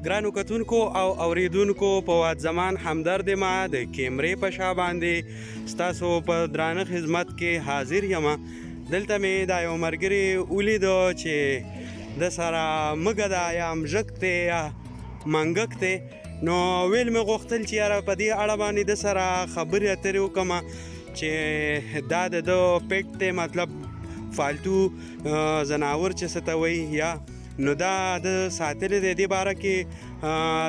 ګرانو کتونکو او اوریدونکو په واد زمان همدرد ما د کیمرې په شا باندې ستاسو په درانه خدمت کې حاضر یم. دلته مې دا یو ملګري ولیدو چې د سره مږه ده یا مژک دی یا منګک دی، نو ویل مې غوښتل چې یاره په دې اړه باندې د سره خبرې اترې وکړم چې دا د ده پیټ دی، مطلب فالتو ځناور چې څه ته وایي یا نو دا د ساتلې د دې باره کې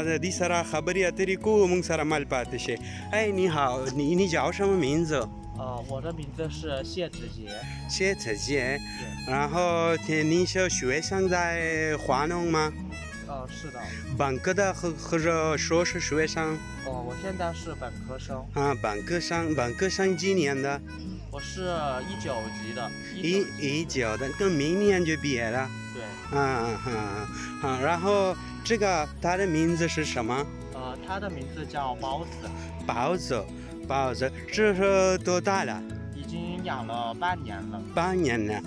د دې سره خبرې اترې کوو، موږ سره مل پاتې شي.你好，你叫什么名字？我的名字是谢子杰。谢子杰。然后你是学生在华农吗？是的。本科的或者硕士学生？我现在是本科生。本科生几年的？我是19级的。19的，跟明年就毕业了。对。然后这个他的名字是什么？他的名字叫包子。包子，这是多大了？已经养了半年了。半年了。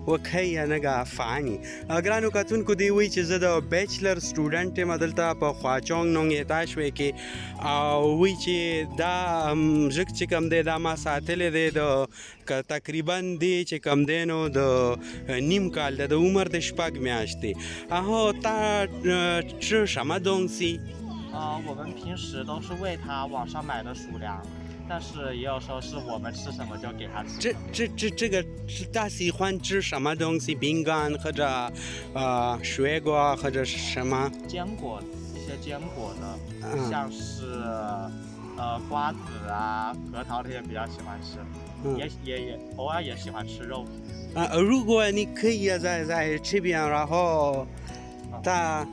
我可以那个罚你。ګرانو کتونکو دی وایي چې زه د بیچلر سټوډنټ یم دلته په خواچونګ نونګ تاشوی کې، او وایي چې دا مژک چې کوم دی دا ما ساتلی دی د تقریبا دی چې کوم دی نو د نیم کال د عمر د 6 میاشتې. 然后他吃什么东西？我们平时都是喂它网上买的鼠粮，但是也有时候是我们吃什么就给它吃。这个他喜欢吃什么东西？饼干或者水果或者是什么？坚果，一些坚果的，像是瓜子啊、核桃这些比较喜欢吃，也偶尔也喜欢吃肉。如果你可以在这边，然后他。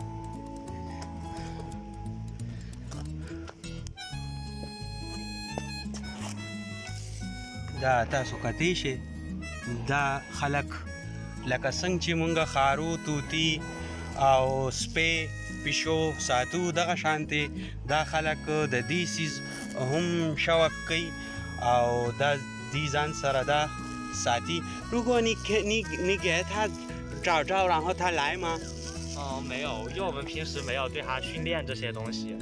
دا تاسو کتی شي دا خلک لکه څنګه چې مونږ خارو توتی او سپی پیشو ساتو دغه شانتي دا خلک د دې سیز هم شوق کوي او دا دې ځان سره دا ساتي. 如果你给它找然后它来吗？没有，因为我们平时没有对它训练这些东西。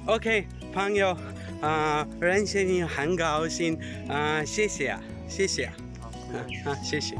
OK， 朋友，认识你很高兴，谢谢。好，谢谢。